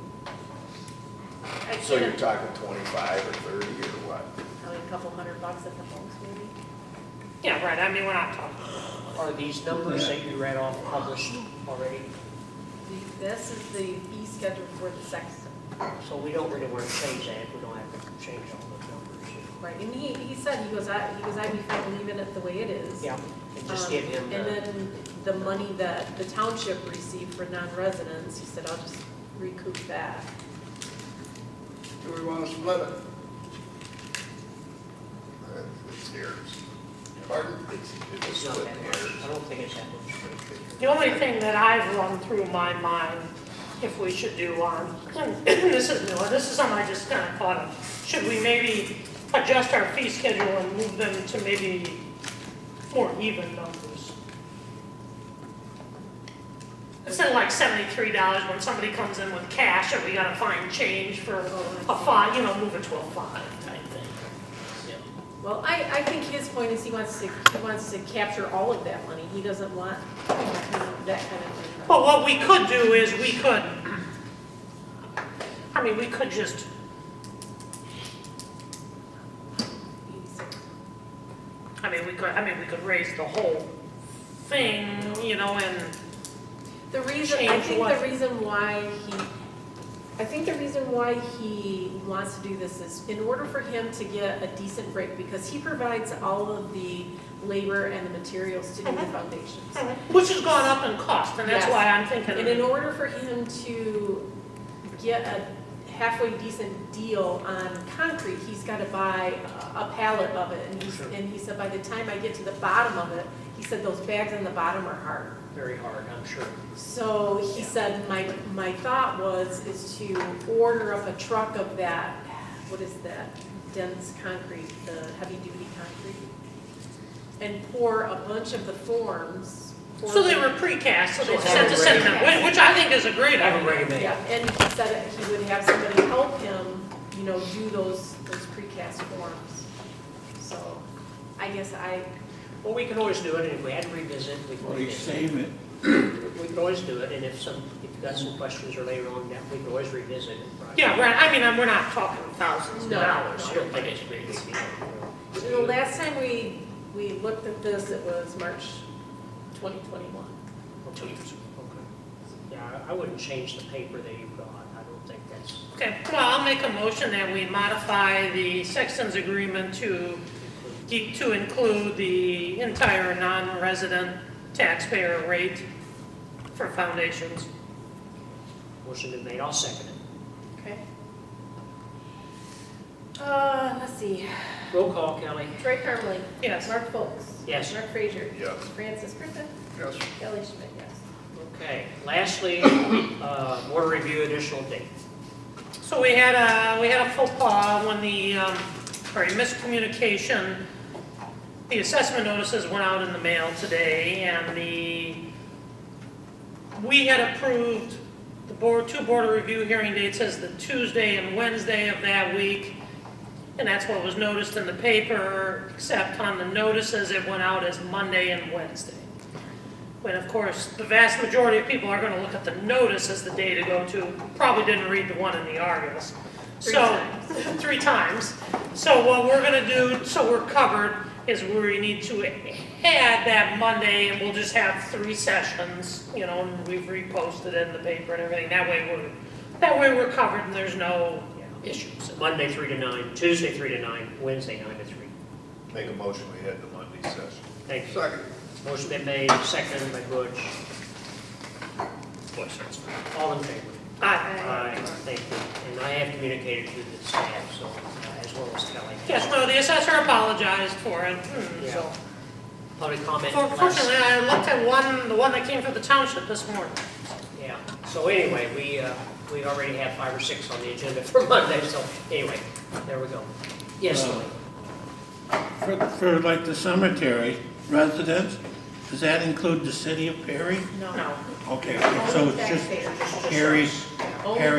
S7: I
S2: So you're
S7: can't,
S2: talking 25 or 30 or what?
S7: probably a couple $100 at the most, maybe.
S3: Yeah, right, I mean, we're not talking.
S1: Are these numbers that you read off published already?
S7: This is the fee schedule for the Sexton.
S1: So we don't really want to change that, we don't have to change all those numbers.
S7: Right, and he said, he goes, I'd be fine leaving it the way it is.
S1: Yeah, and just give him
S7: And
S1: the,
S7: then the money that the township received for non-residents, he said, I'll just recoup that.
S9: Do we want to split it?
S2: It's theirs.
S9: Pardon?
S1: It's not that much. I don't think it's that much.
S3: The only thing that I've run through my mind, if we should do on, and this is new, this is something I just kind of thought of, should we maybe adjust our fee schedule and move them to maybe more even numbers? Instead of like $73 when somebody comes in with cash and we gotta find change for a fine, move it to a fine type thing.
S7: Well, I think his point is he wants to capture all of that money. He doesn't want, that kind of thing.
S3: But what we could do is we could just, we could raise the whole thing, and
S7: The reason,
S3: Change what?
S7: I think the reason why he wants to do this is in order for him to get a decent break, because he provides all of the labor and the materials to do the foundations.
S3: which has gone up in cost, and that's
S7: Yes.
S3: why I'm thinking.
S7: And in order for him to get a halfway decent deal on concrete, he's gotta buy a pallet of it. And he said, by the time I get to the bottom of it, he said those bags on the bottom are hard.
S1: Very hard, I'm sure.
S7: So he said, my thought is to order up a truck of that, what is that, dense concrete, the heavy duty concrete, and pour a bunch of the forms.
S3: So they were precast, so they
S1: So
S3: just
S1: have
S3: had to
S1: it
S3: send
S1: ready.
S3: them, which I think is a great
S1: Have them
S3: idea.
S1: ready made.
S7: Yeah, and he said that he would have somebody help him, do those precast forms. So I guess
S1: Well, we can always do it, and if we had to revisit, we can
S4: Or you
S1: revisit.
S4: save it.
S1: We can always do it, and if you've got some questions or later on, we can always revisit it. right?
S3: Yeah, we're not talking thousands of
S7: No.
S3: dollars.
S1: I don't think it's a big deal.
S7: the last time we looked at this, it was March 2021.
S1: Okay. Yeah, I wouldn't change the paper that you've got. I don't think that's,
S3: Okay, well, I'll make a motion that we modify the Sexton's agreement to include the entire non-resident taxpayer rate for foundations.
S1: motion been made, I'll second it.
S7: Okay. Let's see.
S1: Roll call, Kelly.
S7: Troy Carmely.
S3: Yes.
S7: Mark Folks.
S1: Yes.
S7: Mark Frazier.
S2: Yes.
S7: Francis Griffin.
S9: Yes.
S7: Kelly Schmidt, yes.
S1: Okay, lastly, board review additional date.
S3: So we had a faux pas when miscommunication. The assessment notices went out in the mail today, and we had approved two board of review hearing dates as the Tuesday and Wednesday of that week, and that's what was noticed in the paper, except on the notices it went out as Monday and Wednesday. When, of course, the vast majority of people are going to look at the notice as the day to go to, probably didn't read the one in the Argus. Three times. So what we're going to do, so we're covered, is we need to add that Monday, and we'll just have 3 sessions, and we've reposted it in the paper and everything. That way we're covered, and there's no issues.
S1: Monday 3 to 9, Tuesday 3 to 9, Wednesday 9 to 3.
S2: Make a motion, we had the Monday session.
S1: Thank you.
S9: Second.
S1: Motion been made, seconded by Butch. All in favor? Aye. Thank you. And I have communicated to the staff, so, as well as Kelly.
S3: Yes, no, the assessor apologized for it,
S1: Yeah.
S3: so.
S1: Public comment.
S3: Fortunately, I looked at the one that came from the township this morning.
S1: Yeah, so anyway, we already have 5 or 6 on the agenda for Monday, so anyway, there we go. Yes, Louis?
S4: For like the cemetery residents, does that include the city of Perry?
S3: No.
S4: Okay, so it's just Perry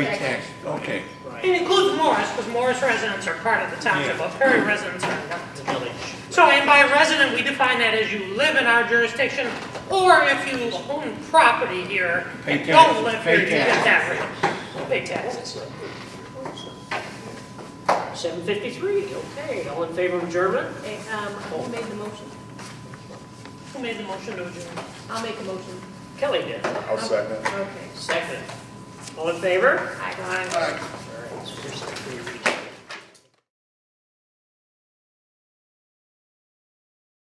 S4: tax, okay.
S1: Right,
S3: It includes Morris, because Morris residents are part of the township, but Perry residents are not.
S1: the village.
S3: So, and by resident, we define that as you live in our jurisdiction, or if you own property here
S4: Pay
S3: and don't
S4: taxes,
S3: live
S4: pay
S3: here, you get
S4: taxes.
S3: that rate. Pay taxes.
S1: 7:53, okay, all in favor of adjournment?
S7: Who made the motion?
S3: Who made the motion to adjourn?
S7: I'll make a motion.
S1: Kelly did,
S2: I'll second.
S7: Okay.
S1: second. All in favor?
S3: Aye.
S1: All right, so here's the 3 readings.